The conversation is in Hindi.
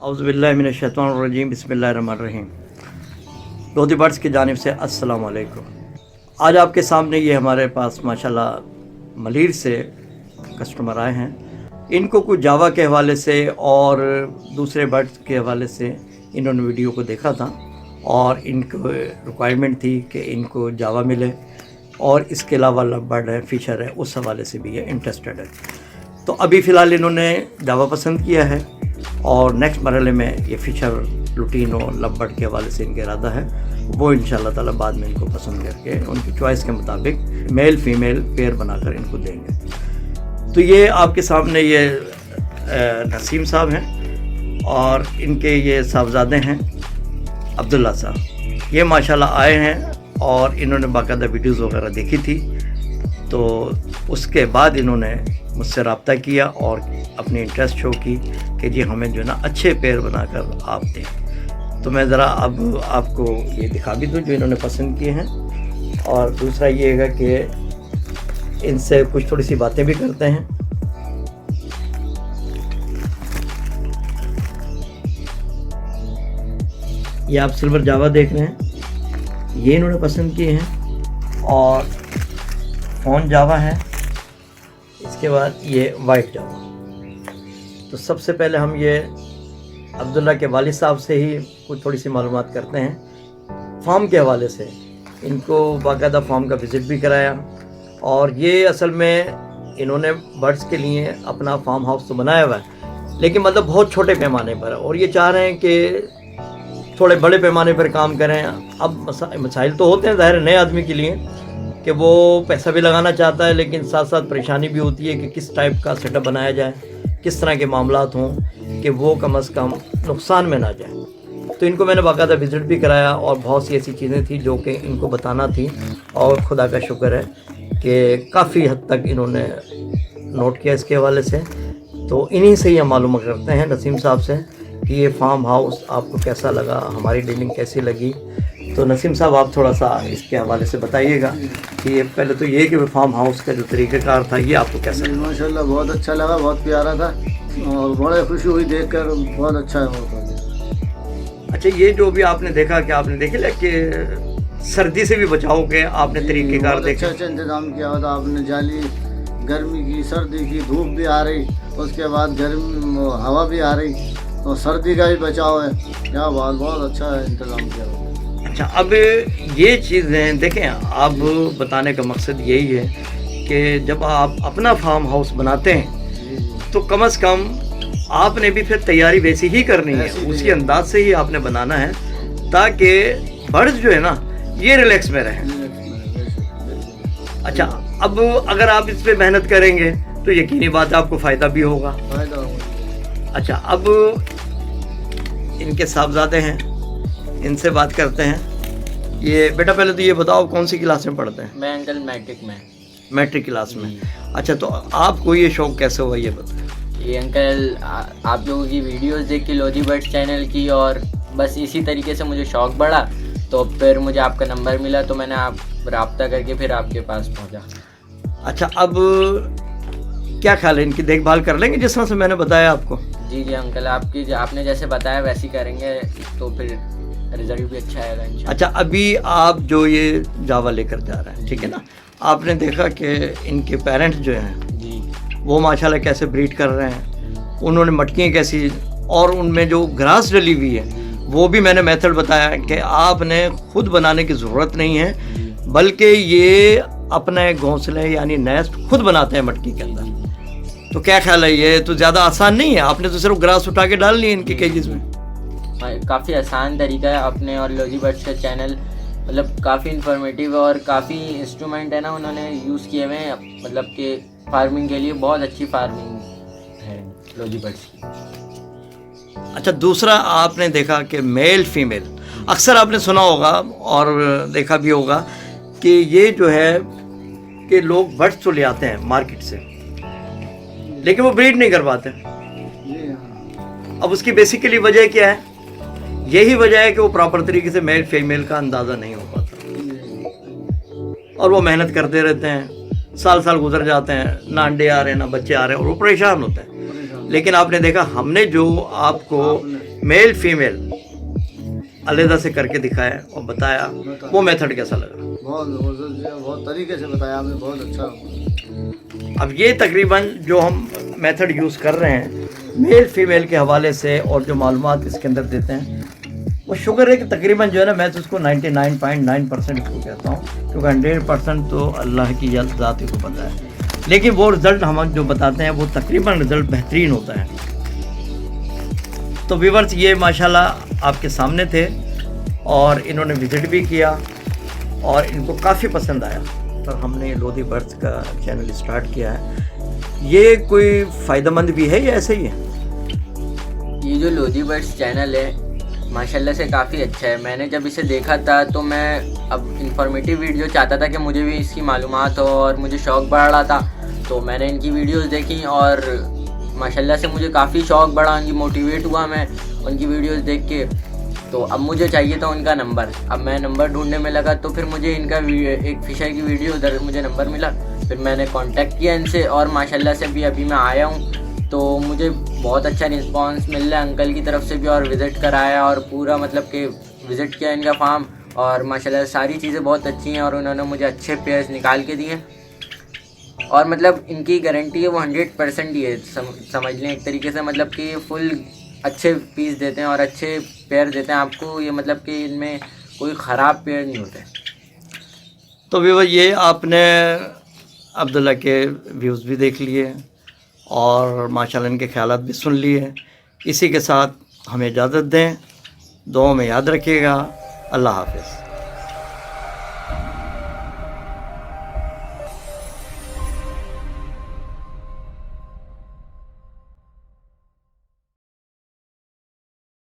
औज़ुबिल्लाहिमिनश्शैतानिर्रजीम बिस्मिल्लाहिर्रहमानिर्रहीम। लोधी बर्ड्स की जानिब से अस्सलाम वालेकुम। आज आपके सामने ये हमारे पास माशाल्लाह मलीर से कस्टमर आए हैं। इनको कुछ जावा के हवाले से और दूसरे बर्ड्स के हवाले से इन्होंने वीडियो को देखा था और इनको रिक्वायरमेंट थी कि इनको जावा मिले और इसके अलावा लव बर्ड है, फिशर है, उस हवाले से भी ये इंटरेस्टेड है। तो अभी फ़िलहाल इन्होंने जावा पसंद किया है और नेक्स्ट मरहले में ये फिशर, लुटीनो, लव बर्ड के हवाले से इनका इरादा है वो इंशाल्लाह ताला बाद में इनको पसंद करके उनकी चॉइस के मुताबिक मेल फीमेल पेयर बनाकर इनको देंगे। तो ये आपके सामने ये नसीम साहब हैं और इनके ये साहबजादे हैं अब्दुल्ला साहब। ये माशाल्लाह आए हैं और इन्होंने बाकायदा वीडियोज़ वगैरह देखी थी, तो उसके बाद इन्होंने मुझसे रब्ता किया और अपनी इंटरेस्ट शो की कि जी हमें जो है ना अच्छे पेयर बनाकर आप दें। तो मैं ज़रा अब आपको ये दिखा भी दूँ जो इन्होंने पसंद किए हैं, और दूसरा ये है कि इनसे कुछ थोड़ी सी बातें भी करते हैं। ये आप सिल्वर जावा देख रहे हैं, ये इन्होंने पसंद किए हैं, और फ़ोन जावा है, इसके बाद ये वाइट जावा। तो सबसे पहले हम ये अब्दुल्ला के वालिद साहब से ही कुछ थोड़ी सी मालूमात करते हैं फार्म के हवाले से। इनको बाकायदा फार्म का विज़िट भी कराया और ये असल में इन्होंने बर्ड्स के लिए अपना फार्म हाउस तो बनाया हुआ है, लेकिन मतलब बहुत छोटे पैमाने पर, और ये चाह रहे हैं कि थोड़े बड़े पैमाने पर काम करें। अब मसाइल तो होते हैं ज़ाहिर है नए आदमी के लिए कि वो पैसा भी लगाना चाहता है, लेकिन साथ साथ परेशानी भी होती है कि किस टाइप का सेटअप बनाया जाए, किस तरह के मामलात हों कि वो कम से कम नुकसान में ना जाए। तो इनको मैंने बाकायदा विज़िट भी कराया और बहुत सी ऐसी चीज़ें थी जो कि इनको बताना थी, और खुदा का शुक्र है कि काफ़ी हद तक इन्होंने नोट किया इसके हवाले से। तो इन्हीं से ही हम मालूम करते हैं नसीम साहब से कि ये फार्म हाउस आपको कैसा लगा, हमारी डीलिंग कैसी लगी। तो नसीम साहब आप थोड़ा सा इसके हवाले से बताइएगा कि ये पहले तो ये कि फार्म हाउस का जो तरीक़ाकार था ये आपको कैसा लगा? माशाल्लाह बहुत अच्छा लगा, बहुत प्यारा था और बड़े खुशी हुई देखकर, बहुत अच्छा है। अच्छा, ये जो भी आपने देखा, क्या आपने देखे ले कि सर्दी से भी बचाव के आपने तरीक़ेकार देखे? अच्छा इंतज़ाम किया हुआ था आपने, जाली, गर्मी की, सर्दी की, धूप भी आ रही, उसके बाद गर्मी हवा भी आ रही, और सर्दी का भी बचाव है। क्या बात, बहुत अच्छा है इंतज़ाम किया हुआ। अच्छा, अब ये चीज़ें देखें, आप बताने का मकसद यही है कि जब आप अपना फार्म हाउस बनाते हैं तो कम से कम आपने भी फिर तैयारी वैसी ही करनी है, उसी अंदाज से ही आपने बनाना है ताकि बर्ड्स जो है ना ये रिलैक्स में रहें। अच्छा, अब अगर आप इस पर मेहनत करेंगे तो यकीनी बात है आपको फ़ायदा भी होगा। अच्छा, अब इनके साहबजादे हैं, इनसे बात करते हैं। ये बेटा पहले तो ये बताओ कौन सी क्लास में पढ़ते हैं? मैं अंकल मैट्रिक क्लास में। अच्छा, तो आपको ये शौक़ कैसे हुआ ये बताएं? ये अंकल आप लोगों की वीडियोस देख के लोधी बर्ड्स चैनल की, और बस इसी तरीके से मुझे शौक़ बढ़ा, तो फिर मुझे आपका नंबर मिला तो मैंने आप रब्ता करके फिर आपके पास पहुंचा। अच्छा, अब क्या ख्याल है, इनकी देखभाल कर लेंगे जिस तरह से मैंने बताया आपको? जी अंकल, आपने जैसे बताया वैसे ही करेंगे, तो फिर रिजल्ट भी अच्छा आएगा इंशाल्लाह। अच्छा, अभी आप जो ये जावा लेकर जा रहे हैं, ठीक है ना, आपने देखा कि इनके पेरेंट्स जो हैं जी वो माशाल्लाह कैसे ब्रीड कर रहे हैं, उन्होंने मटकियाँ कैसी, और उनमें जो ग्रास डली हुई है वो भी मैंने मेथड बताया कि आपने खुद बनाने की ज़रूरत नहीं है, बल्कि ये अपने घोंसले यानी नेस्ट खुद बनाते हैं मटकी के अंदर। तो क्या ख्याल है, ये तो ज़्यादा आसान नहीं है? आपने तो सिर्फ ग्रास उठा के डाल ली इनके केजेस में। काफ़ी आसान तरीका है अपने, और लोधी बर्ड्स का चैनल मतलब काफ़ी इन्फॉर्मेटिव और काफ़ी इंस्ट्रूमेंट है ना उन्होंने यूज़ किए हुए हैं, मतलब कि फार्मिंग के लिए बहुत अच्छी फार्मिंग है लोधी बर्ड्स की। अच्छा, दूसरा आपने देखा कि मेल फीमेल, अक्सर आपने सुना होगा और देखा भी होगा कि ये जो है कि लोग बर्ड्स तो ले आते हैं मार्केट से, लेकिन वो ब्रीड नहीं कर पाते। अब उसकी बेसिकली वजह क्या है? यही वजह है कि वो प्रॉपर तरीके से मेल फीमेल का अंदाज़ा नहीं हो पाता, और वो मेहनत करते रहते हैं, साल साल गुजर जाते हैं, ना अंडे आ रहे हैं ना बच्चे आ रहे हैं, और वो परेशान होते हैं। लेकिन आपने देखा हमने जो आपको मेल फीमेल अलहदा से करके दिखाया और बताया, वो मेथड कैसा लगा? बहुत तरीके से बताया आपने, बहुत अच्छा। अब ये तकरीबन जो हम मेथड यूज़ कर रहे हैं मेल फीमेल के हवाले से और जो मालूमात इसके अंदर देते हैं, वो शुक्र है कि तकरीबन जो है ना, मैं तो उसको 99.9% इसको कहता हूँ, क्योंकि 100% तो अल्लाह की ज़ात ही को पता है। लेकिन वो रिज़ल्ट हम जो बताते हैं वो तकरीबन रिज़ल्ट बेहतरीन होता है। तो व्यूअर्स, ये माशाल्लाह आपके सामने थे और इन्होंने विज़िट भी किया और इनको काफ़ी पसंद आया। तो हमने लोधी बर्ड्स का चैनल स्टार्ट किया है। ये कोई फ़ायदेमंद भी है या ऐसे ही है? ये जो लोधी बर्ड्स चैनल है माशाल्लाह से काफ़ी अच्छा है। मैंने जब इसे देखा था तो मैं अब इंफॉर्मेटिव वीडियो चाहता था कि मुझे भी इसकी मालूमात हो और मुझे शौक़ बढ़ रहा था, तो मैंने इनकी वीडियोस देखी और माशाल्लाह से मुझे काफ़ी शौक़ बढ़ा, उनकी मोटिवेट हुआ मैं उनकी वीडियोस देख के। तो अब मुझे चाहिए था उनका नंबर। अब मैं नंबर ढूंढने में लगा तो फिर मुझे इनका एक फिशर की वीडियो उधर मुझे नंबर मिला, फिर मैंने कांटेक्ट किया इनसे और माशाल्लाह से अभी मैं आया हूँ तो मुझे बहुत अच्छा रिस्पांस मिल रहा है अंकल की तरफ से भी, और विज़िट कराया और पूरा मतलब कि विज़िट किया इनका फार्म, और माशाल्लाह सारी चीज़ें बहुत अच्छी हैं और उन्होंने मुझे अच्छे पेयर्स निकाल के दिए और मतलब इनकी गारंटी है वो 100% ही है। समझ लें एक तरीके से, मतलब कि फुल अच्छे पीस देते हैं और अच्छे पेयर देते हैं आपको। ये मतलब कि इनमें कोई ख़राब पेयर नहीं होते। तो भी ये आपने अब्दुल्ला के व्यूज़ भी देख लिए और माशाल्लाह इनके ख्यालात भी सुन लिए। इसी के साथ हमें इजाज़त दें, दुआ में याद रखिएगा। अल्लाह हाफ़िज़।